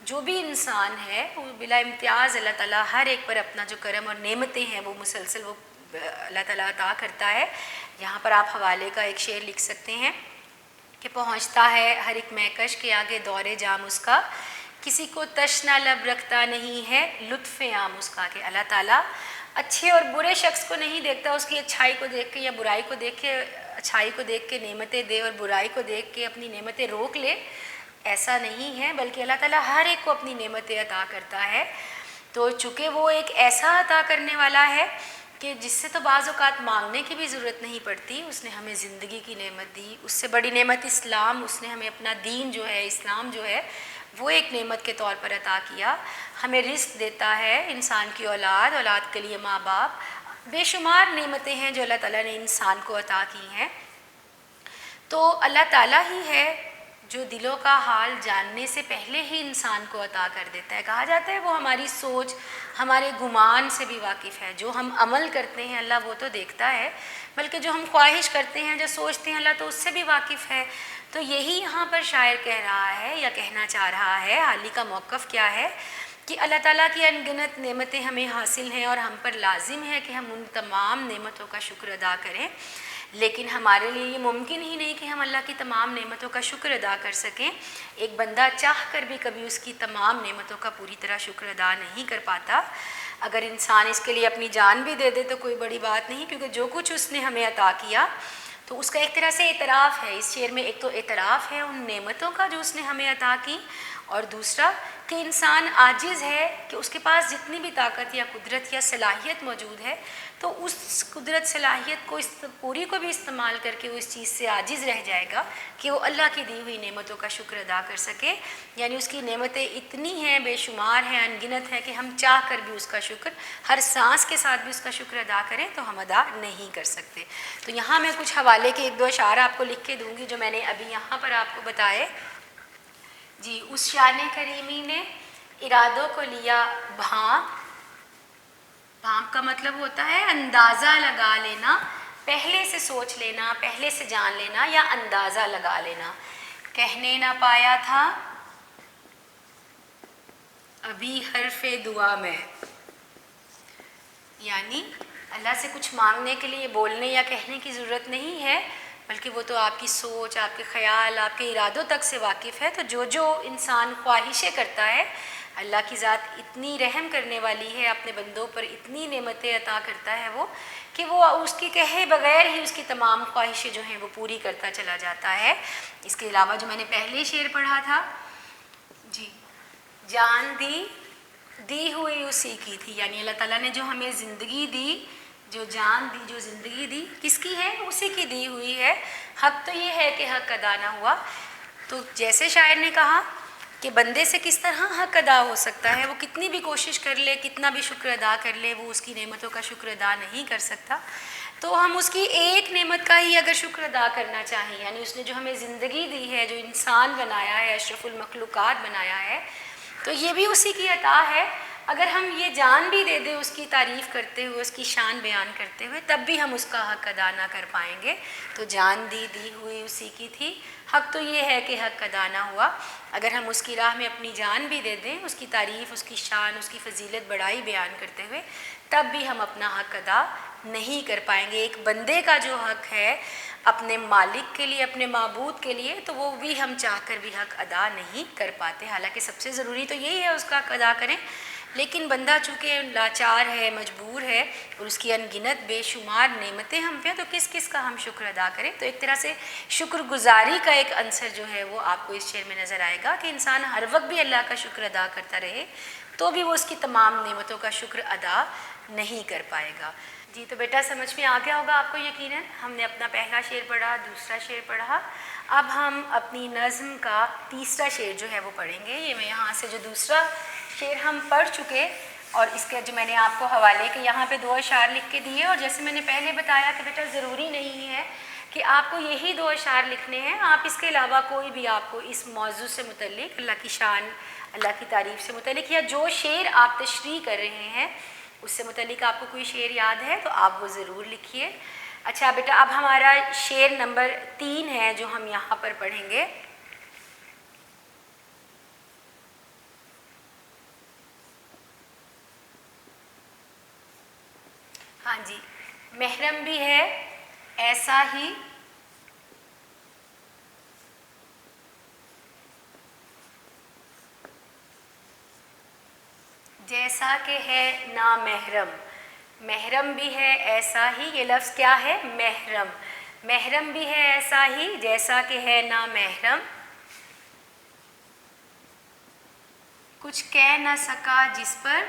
جو بھی انسان ہے، وہ بلا امتیاز اللہ تعالیٰ ہر ایک پر اپنا جو کرم اور نعمتیں ہیں وہ مسلسل وہ اللہ تعالیٰ عطا کرتا ہے۔ یہاں پر آپ حوالے کا ایک شعر لکھ سکتے ہیں کہ پہنچتا ہے ہر ایک مہکش کے آگے دور جام اس کا، کسی کو تشنا لب رکھتا نہیں ہے لطف عام اس کا۔ کہ اللہ تعالیٰ اچھے اور برے شخص کو نہیں دیکھتا اس کی اچھائی کو دیکھ کے یا برائی کو دیکھ کے، اچھائی کو دیکھ کے نعمتیں دے اور برائی کو دیکھ کے اپنی نعمتیں روک لے، ایسا نہیں ہے، بلکہ اللہ تعالیٰ ہر ایک کو اپنی نعمتیں عطا کرتا ہے۔ تو چونکہ وہ ایک ایسا عطا کرنے والا ہے کہ جس سے تو بعض اوقات مانگنے کی بھی ضرورت نہیں پڑتی، اس نے ہمیں زندگی کی نعمت دی، اس سے بڑی نعمت اسلام، اس نے ہمیں اپنا دین جو ہے، اسلام جو ہے وہ ایک نعمت کے طور پر عطا کیا، ہمیں رزق دیتا ہے، انسان کی اولاد، اولاد کے لیے ماں باپ، بے شمار نعمتیں ہیں جو اللہ تعالیٰ نے انسان کو عطا کی ہیں۔ تو اللہ تعالیٰ ہی ہے جو دلوں کا حال جاننے سے پہلے ہی انسان کو عطا کر دیتا ہے۔ کہا جاتا ہے وہ ہماری سوچ، ہمارے گمان سے بھی واقف ہے، جو ہم عمل کرتے ہیں اللہ وہ تو دیکھتا ہے، بلکہ جو ہم خواہش کرتے ہیں، جو سوچتے ہیں اللہ تو اس سے بھی واقف ہے۔ تو یہی یہاں پر شاعر کہہ رہا ہے یا کہنا چاہ رہا ہے، حالی کا موقف کیا ہے کہ اللہ تعالیٰ کی ان گنت نعمتیں ہمیں حاصل ہیں اور ہم پر لازم ہے کہ ہم ان تمام نعمتوں کا شکر ادا کریں، لیکن ہمارے لیے یہ ممکن ہی نہیں کہ ہم اللہ کی تمام نعمتوں کا شکر ادا کر سکیں۔ ایک بندہ چاہ کر بھی کبھی اس کی تمام نعمتوں کا پوری طرح شکر ادا نہیں کر پاتا۔ اگر انسان اس کے لیے اپنی جان بھی دے دے تو کوئی بڑی بات نہیں، کیونکہ جو کچھ اس نے ہمیں عطا کیا تو اس کا ایک طرح سے اعتراف ہے۔ اس شعر میں ایک تو اعتراف ہے ان نعمتوں کا جو اس نے ہمیں عطا کی، اور دوسرا کہ انسان عاجز ہے کہ اس کے پاس جتنی بھی طاقت یا قدرت یا صلاحیت موجود ہے تو اس قدرت صلاحیت کو پوری کو بھی استعمال کر کے وہ اس چیز سے عاجز رہ جائے گا کہ وہ اللہ کی دی ہوئی نعمتوں کا شکر ادا کر سکے. یعنی اس کی نعمتیں اتنی ہیں، بے شمار ہیں، ان گنت ہیں کہ ہم چاہ کر بھی اس کا شکر، ہر سانس کے ساتھ بھی اس کا شکر ادا کریں تو ہم ادا نہیں کر سکتے. تو یہاں میں کچھ حوالے کے 1-2 اشعار آپ کو لکھ کے دوں گی جو میں نے ابھی یہاں پر آپ کو بتائے. جی، اس شان کریمی نے ارادوں کو لیا بھانپ. بھانپ کا مطلب ہوتا ہے اندازہ لگا لینا، پہلے سے سوچ لینا، پہلے سے جان لینا یا اندازہ لگا لینا. کہنے نہ پایا تھا ابھی حرف دعا میں. یعنی اللہ سے کچھ مانگنے کے لیے بولنے یا کہنے کی ضرورت نہیں ہے، بلکہ وہ تو آپ کی سوچ، آپ کے خیال، آپ کے ارادوں تک سے واقف ہے. تو جو انسان خواہشیں کرتا ہے، اللہ کی ذات اتنی رحم کرنے والی ہے، اپنے بندوں پر اتنی نعمتیں عطا کرتا ہے وہ، کہ وہ اس کی کہے بغیر ہی اس کی تمام خواہشیں جو ہیں وہ پوری کرتا چلا جاتا ہے. اس کے علاوہ جو میں نے پہلے شعر پڑھا تھا، جی، جان دی ہوئی اسی کی تھی. یعنی اللہ تعالیٰ نے جو ہمیں زندگی دی، جو جان دی، جو زندگی دی، کس کی ہے؟ اسی کی دی ہوئی ہے. حق تو یہ ہے کہ حق ادا نہ ہوا. تو جیسے شاعر نے کہا کہ بندے سے کس طرح حق ادا ہو سکتا ہے، وہ کتنی بھی کوشش کر لے، کتنا بھی شکر ادا کر لے، وہ اس کی نعمتوں کا شکر ادا نہیں کر سکتا. تو ہم اس کی ایک نعمت کا ہی اگر شکر ادا کرنا چاہیں، یعنی اس نے جو ہمیں زندگی دی ہے، جو انسان بنایا ہے، اشرف المخلوقات بنایا ہے، تو یہ بھی اسی کی عطا ہے. اگر ہم یہ جان بھی دے دیں اس کی تعریف کرتے ہوئے، اس کی شان بیان کرتے ہوئے، تب بھی ہم اس کا حق ادا نہ کر پائیں گے. تو جان دی ہوئی اسی کی تھی، حق تو یہ ہے کہ حق ادا نہ ہوا. اگر ہم اس کی راہ میں اپنی جان بھی دے دیں، اس کی تعریف، اس کی شان، اس کی فضیلت بڑائی بیان کرتے ہوئے، تب بھی ہم اپنا حق ادا نہیں کر پائیں گے. ایک بندے کا جو حق ہے اپنے مالک کے لیے، اپنے معبود کے لیے، تو وہ بھی ہم چاہ کر بھی حق ادا نہیں کر پاتے. حالانکہ سب سے ضروری تو یہی ہے اس کا حق ادا کریں، لیکن بندہ چونکہ لاچار ہے، مجبور ہے، اور اس کی ان گنت بے شمار نعمتیں ہم پہ، تو کس کا ہم شکر ادا کریں. تو ایک طرح سے شکر گزاری کا ایک عنصر جو ہے وہ آپ کو اس شعر میں نظر آئے گا کہ انسان ہر وقت بھی اللہ کا شکر ادا کرتا رہے تو بھی وہ اس کی تمام نعمتوں کا شکر ادا نہیں کر پائے گا. جی، تو بیٹا سمجھ میں آ گیا ہوگا آپ کو یقیناً. ہم نے اپنا پہلا شعر پڑھا، دوسرا شعر پڑھا. اب ہم اپنی نظم کا تیسرا شعر جو ہے وہ پڑھیں گے. یہ میں یہاں سے جو دوسرا شعر ہم پڑھ چکے، اور اس کے جو میں نے آپ کو حوالے کے یہاں پہ 2 اشعار لکھ کے دیے، اور جیسے میں نے پہلے بتایا کہ بیٹا ضروری نہیں ہے کہ آپ کو یہی 2 اشعار لکھنے ہیں، آپ اس کے علاوہ کوئی بھی آپ کو اس موضوع سے متعلق، اللہ کی شان، اللہ کی تعریف سے متعلق، یا جو شعر آپ تشریح کر رہے ہیں اس سے متعلق آپ کو کوئی شعر یاد ہے تو آپ وہ ضرور لکھیے. اچھا بیٹا، اب ہمارا شعر نمبر 3 ہے جو ہم یہاں پر پڑھیں گے. ہاں جی، محرم بھی ہے ایسا ہی جیسا کہ ہے نامحرم. محرم بھی ہے ایسا ہی، یہ لفظ کیا ہے؟ محرم. محرم بھی ہے ایسا ہی جیسا کہ ہے نامحرم، کچھ کہہ نہ سکا جس پر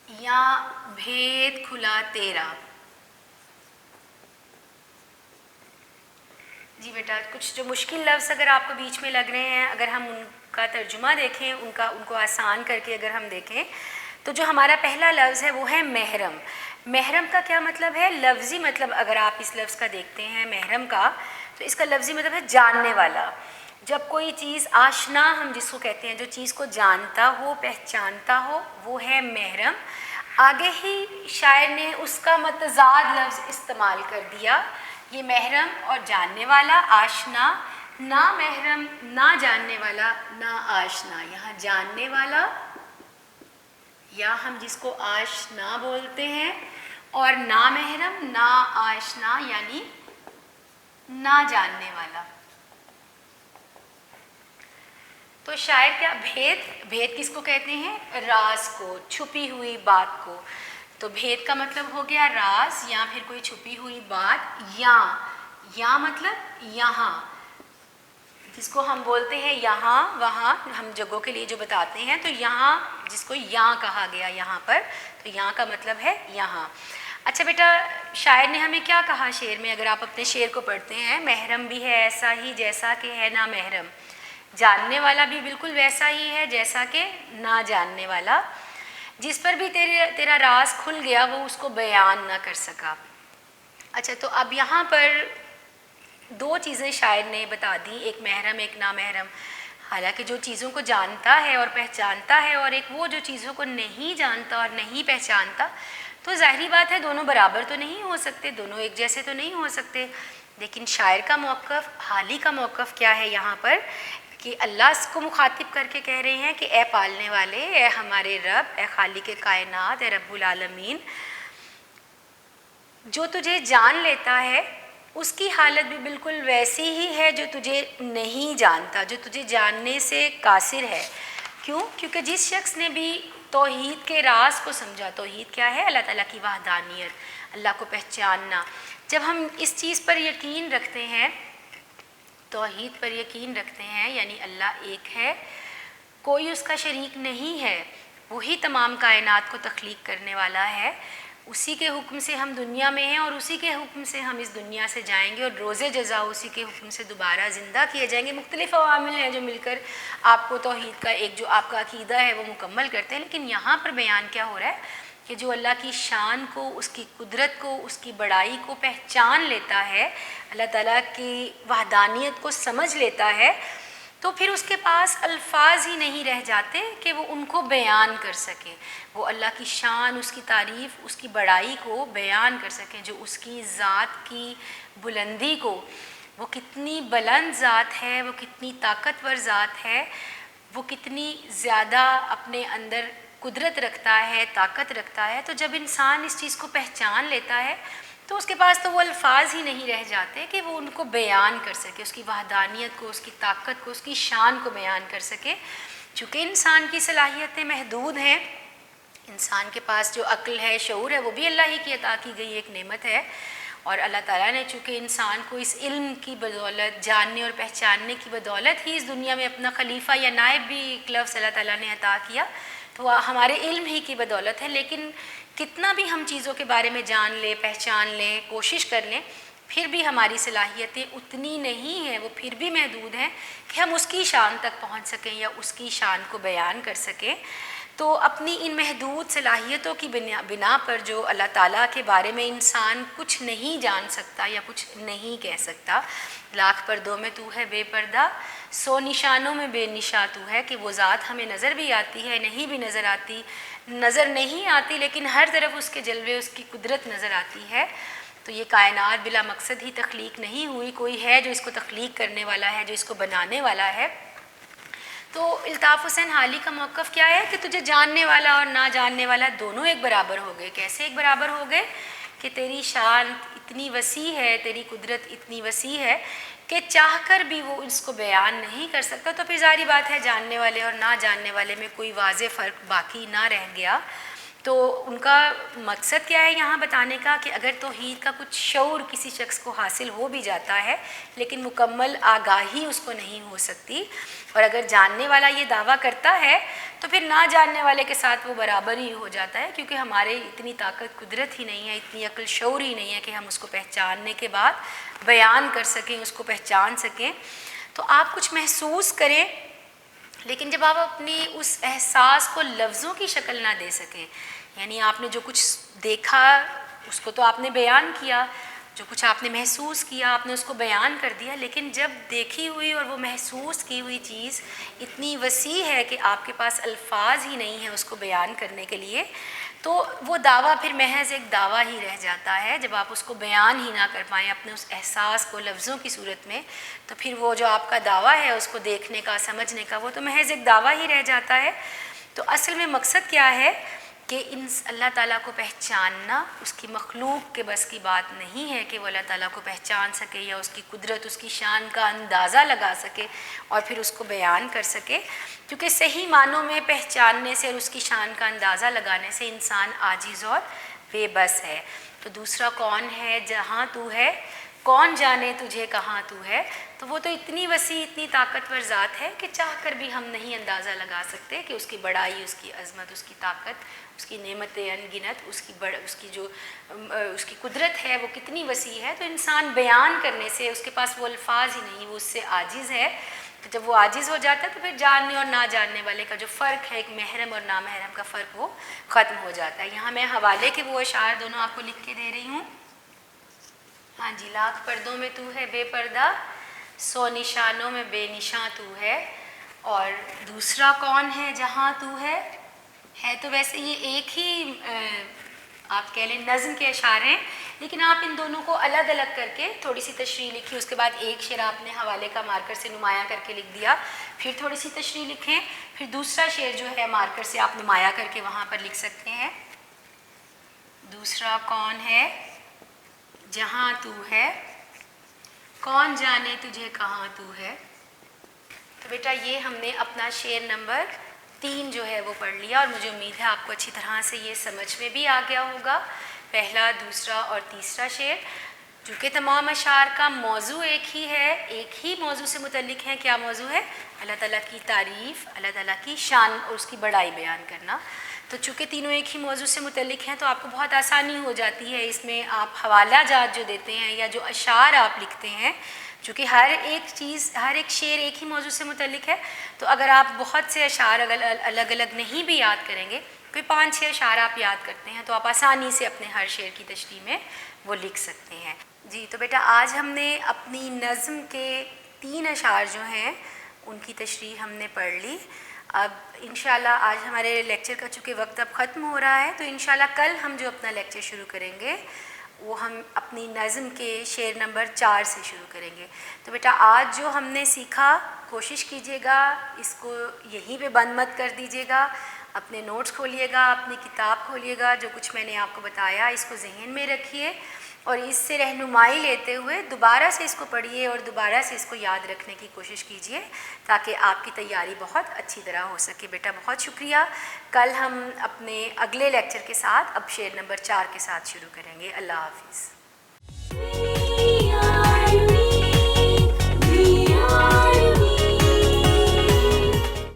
یا بھید کھلا تیرا. جی بیٹا، کچھ جو مشکل لفظ اگر آپ کو بیچ میں لگ رہے ہیں، اگر ہم ان کا ترجمہ دیکھیں، ان کو آسان کر کے اگر ہم دیکھیں، تو جو ہمارا پہلا لفظ ہے وہ ہے محرم. محرم کا کیا مطلب ہے؟ لفظی مطلب اگر آپ اس لفظ کا دیکھتے ہیں محرم کا، تو اس کا لفظی مطلب ہے جاننے والا. جب کوئی چیز آشنا ہم جس کو کہتے ہیں، جو چیز کو جانتا ہو، پہچانتا ہو، وہ ہے محرم. آگے ہی شاعر نے اس کا متضاد لفظ استعمال کر دیا. یہ محرم اور جاننے والا، آشنا، نہ محرم، نہ جاننے والا، نہ آشنا. یہاں جاننے والا یا ہم جس کو آشنا بولتے ہیں، اور نہ محرم، نہ آشنا یعنی نہ جاننے والا. تو شاعر کیا، بھید کس کو کہتے ہیں؟ راز کو، چھپی ہوئی بات کو. تو بھید کا مطلب ہو گیا راز یا پھر کوئی چھپی ہوئی بات. یا مطلب یہاں، جس کو ہم بولتے ہیں یہاں وہاں، ہم جگہوں کے لیے جو بتاتے ہیں، تو یہاں جس کو یہاں کہا گیا یہاں پر، تو یہاں کا مطلب ہے یہاں۔ اچھا بیٹا، شاعر نے ہمیں کیا کہا شعر میں؟ اگر آپ اپنے شعر کو پڑھتے ہیں، محرم بھی ہے ایسا ہی جیسا کہ ہے نا محرم، جاننے والا بھی بالکل ویسا ہی ہے جیسا کہ نہ جاننے والا، جس پر بھی تیرا راز کھل گیا وہ اس کو بیان نہ کر سکا۔ اچھا، تو اب یہاں پر دو چیزیں شاعر نے بتا دیں، ایک محرم ایک نامحرم۔ حالانکہ جو چیزوں کو جانتا ہے اور پہچانتا ہے، اور ایک وہ جو چیزوں کو نہیں جانتا اور نہیں پہچانتا، تو ظاہری بات ہے دونوں برابر تو نہیں ہو سکتے، دونوں ایک جیسے تو نہیں ہو سکتے۔ لیکن شاعر کا موقف، حالی کا موقف کیا ہے یہاں پر؟ کہ اللہ اس کو مخاطب کر کے کہہ رہے ہیں کہ اے پالنے والے، اے ہمارے رب، اے خالق کائنات، اے رب العالمین، جو تجھے جان لیتا ہے اس کی حالت بھی بالکل ویسی ہی ہے جو تجھے نہیں جانتا، جو تجھے جاننے سے قاصر ہے۔ کیوں؟ کیونکہ جس شخص نے بھی توحید کے راز کو سمجھا، توحید کیا ہے؟ اللہ تعالیٰ کی وحدانیت، اللہ کو پہچاننا۔ جب ہم اس چیز پر یقین رکھتے ہیں، توحید پر یقین رکھتے ہیں، یعنی اللہ ایک ہے، کوئی اس کا شریک نہیں ہے، وہی تمام کائنات کو تخلیق کرنے والا ہے، اسی کے حکم سے ہم دنیا میں ہیں اور اسی کے حکم سے ہم اس دنیا سے جائیں گے، اور روز جزا اسی کے حکم سے دوبارہ زندہ کیے جائیں گے۔ مختلف عوامل ہیں جو مل کر آپ کو توحید کا ایک جو آپ کا عقیدہ ہے وہ مکمل کرتے ہیں۔ لیکن یہاں پر بیان کیا ہو رہا ہے کہ جو اللہ کی شان کو، اس کی قدرت کو، اس کی بڑائی کو پہچان لیتا ہے، اللہ تعالیٰ کی وحدانیت کو سمجھ لیتا ہے، تو پھر اس کے پاس الفاظ ہی نہیں رہ جاتے کہ وہ ان کو بیان کر سکے، وہ اللہ کی شان، اس کی تعریف، اس کی بڑائی کو بیان کر سکیں، جو اس کی ذات کی بلندی کو، وہ کتنی بلند ذات ہے، وہ کتنی طاقتور ذات ہے، وہ کتنی زیادہ اپنے اندر قدرت رکھتا ہے، طاقت رکھتا ہے۔ تو جب انسان اس چیز کو پہچان لیتا ہے تو اس کے پاس تو وہ الفاظ ہی نہیں رہ جاتے کہ وہ ان کو بیان کر سکے، اس کی وحدانیت کو، اس کی طاقت کو، اس کی شان کو بیان کر سکے۔ چونکہ انسان کی صلاحیتیں محدود ہیں، انسان کے پاس جو عقل ہے، شعور ہے، وہ بھی اللہ ہی کی عطا کی گئی ایک نعمت ہے، اور اللہ تعالیٰ نے چونکہ انسان کو اس علم کی بدولت، جاننے اور پہچاننے کی بدولت ہی اس دنیا میں اپنا خلیفہ یا نائب بھی ایک لفظ اللہ تعالیٰ نے عطا کیا، تو وہ ہمارے علم ہی کی بدولت ہے۔ لیکن کتنا بھی ہم چیزوں کے بارے میں جان لیں، پہچان لیں، کوشش کر لیں، پھر بھی ہماری صلاحیتیں اتنی نہیں ہیں، وہ پھر بھی محدود ہیں کہ ہم اس کی شان تک پہنچ سکیں یا اس کی شان کو بیان کر سکیں۔ تو اپنی ان محدود صلاحیتوں کی بنا پر جو اللہ تعالیٰ کے بارے میں انسان کچھ نہیں جان سکتا یا کچھ نہیں کہہ سکتا، لاکھ پردوں میں تو ہے بے پردہ، سو نشانوں میں بے نشاں تو ہے، کہ وہ ذات ہمیں نظر بھی آتی ہے، نہیں بھی نظر آتی، نظر نہیں آتی لیکن ہر طرف اس کے جلوے، اس کی قدرت نظر آتی ہے۔ تو یہ کائنات بلا مقصد ہی تخلیق نہیں ہوئی، کوئی ہے جو اس کو تخلیق کرنے والا ہے، جو اس کو بنانے والا ہے۔ تو الطاف حسین حالی کا موقف کیا ہے کہ تجھے جاننے والا اور نہ جاننے والا دونوں ایک برابر ہو گئے۔ کیسے ایک برابر ہو گئے؟ کہ تیری شان اتنی وسیع ہے، تیری قدرت اتنی وسیع ہے کہ چاہ کر بھی وہ اس کو بیان نہیں کر سکتا، تو پھر ظاہری بات ہے جاننے والے اور نہ جاننے والے میں کوئی واضح فرق باقی نہ رہ گیا۔ تو ان کا مقصد کیا ہے یہاں بتانے کا کہ اگر توحید کا کچھ شعور کسی شخص کو حاصل ہو بھی جاتا ہے لیکن مکمل آگاہی اس کو نہیں ہو سکتی، اور اگر جاننے والا یہ دعویٰ کرتا ہے تو پھر نہ جاننے والے کے ساتھ وہ برابر ہی ہو جاتا ہے، کیونکہ ہمارے اتنی طاقت قدرت ہی نہیں ہے، اتنی عقل شعور ہی نہیں ہے کہ ہم اس کو پہچاننے کے بعد بیان کر سکیں، اس کو پہچان سکیں۔ تو آپ کچھ محسوس کریں، لیکن جب آپ اپنی اس احساس کو لفظوں کی شکل نہ دے سکیں، یعنی آپ نے جو کچھ دیکھا اس کو تو آپ نے بیان کیا، جو کچھ آپ نے محسوس کیا آپ نے اس کو بیان کر دیا، لیکن جب دیکھی ہوئی اور وہ محسوس کی ہوئی چیز اتنی وسیع ہے کہ آپ کے پاس الفاظ ہی نہیں ہیں اس کو بیان کرنے کے لیے، تو وہ دعویٰ پھر محض ایک دعویٰ ہی رہ جاتا ہے۔ جب آپ اس کو بیان ہی نہ کر پائیں اپنے اس احساس کو لفظوں کی صورت میں، تو پھر وہ جو آپ کا دعویٰ ہے اس کو دیکھنے کا، سمجھنے کا، وہ تو محض ایک دعویٰ ہی رہ جاتا ہے۔ تو اصل میں مقصد کیا ہے کہ اللہ تعالیٰ کو پہچاننا اس کی مخلوق کے بس کی بات نہیں ہے کہ وہ اللہ تعالیٰ کو پہچان سکے یا اس کی قدرت، اس کی شان کا اندازہ لگا سکے اور پھر اس کو بیان کر سکے، کیونکہ صحیح معنوں میں پہچاننے سے اور اس کی شان کا اندازہ لگانے سے انسان عاجز اور بے بس ہے۔ تو دوسرا کون ہے جہاں تو ہے، کون جانے تجھے کہاں تو ہے، تو وہ تو اتنی وسیع اتنی طاقتور ذات ہے کہ چاہ کر بھی ہم نہیں اندازہ لگا سکتے کہ اس کی بڑائی، اس کی عظمت، اس کی طاقت، اس کی نعمتیں انگنت، اس کی جو اس کی قدرت ہے وہ کتنی وسیع ہے۔ تو انسان بیان کرنے سے، اس کے پاس وہ الفاظ ہی نہیں، وہ اس سے عاجز ہے۔ تو جب وہ عاجز ہو جاتا ہے تو پھر جاننے اور نہ جاننے والے کا جو فرق ہے، ایک محرم اور نامحرم کا فرق، وہ ختم ہو جاتا ہے۔ یہاں میں حوالے کے وہ اشعار دونوں آپ کو لکھ کے دے رہی ہوں۔ ہاں جی، لاکھ پردوں میں تو ہے بے پردہ، 100 نشانوں میں بے نشاں تو ہے، اور دوسرا کون ہے جہاں تو ہے تو ویسے یہ ایک ہی آپ کہہ لیں نظم کے اشعار ہیں، لیکن آپ ان دونوں کو الگ الگ کر کے تھوڑی سی تشریح لکھی، اس کے بعد ایک شعر آپ نے حوالے کا مارکر سے نمایاں کر کے لکھ دیا، پھر تھوڑی سی تشریح لکھیں، پھر دوسرا شعر جو ہے مارکر سے آپ نمایاں کر کے وہاں پر لکھ سکتے ہیں۔ دوسرا کون ہے جہاں تو ہے، کون جانے تجھے کہاں تو ہے۔ تو بیٹا یہ ہم نے اپنا شعر نمبر 3 جو ہے وہ پڑھ لیا، اور مجھے امید ہے آپ کو اچھی طرح سے یہ سمجھ میں بھی آ گیا ہوگا، پہلا، دوسرا اور تیسرا شعر۔ چونکہ تمام اشعار کا موضوع ایک ہی ہے، ایک ہی موضوع سے متعلق ہے، کیا موضوع ہے؟ اللہ تعالیٰ کی تعریف، اللہ تعالیٰ کی شان اور اس کی بڑائی بیان کرنا۔ تو چونکہ تینوں ایک ہی موضوع سے متعلق ہیں تو آپ کو بہت آسانی ہو جاتی ہے اس میں، آپ حوالہ جات جو دیتے ہیں یا جو اشعار آپ لکھتے ہیں، چونکہ ہر ایک چیز، ہر ایک شعر ایک ہی موضوع سے متعلق ہے، تو اگر آپ بہت سے اشعار الگ الگ نہیں بھی یاد کریں گے، کوئی 5-6 اشعار آپ یاد کرتے ہیں تو آپ آسانی سے اپنے ہر شعر کی تشریح میں وہ لکھ سکتے ہیں۔ جی تو بیٹا آج ہم نے اپنی نظم کے 3 اشعار جو ہیں ان کی تشریح ہم نے پڑھ لی۔ اب انشاءاللہ آج ہمارے لیکچر کا چونکہ وقت اب ختم ہو رہا ہے، تو انشاءاللہ کل ہم جو اپنا لیکچر شروع کریں گے وہ ہم اپنی نظم کے شعر نمبر 4 سے شروع کریں گے۔ تو بیٹا آج جو ہم نے سیکھا کوشش کیجیے گا اس کو یہیں پہ بند مت کر دیجیے گا، اپنے نوٹس کھولیے گا، اپنی کتاب کھولیے گا، جو کچھ میں نے آپ کو بتایا اس کو ذہن میں رکھیے، اور اس سے رہنمائی لیتے ہوئے دوبارہ سے اس کو پڑھیے اور دوبارہ سے اس کو یاد رکھنے کی کوشش کیجیے تاکہ آپ کی تیاری بہت اچھی طرح ہو سکے۔ بیٹا بہت شکریہ، کل ہم اپنے اگلے لیکچر کے ساتھ اب شعر نمبر 4 کے ساتھ شروع کریں گے۔ اللہ حافظ۔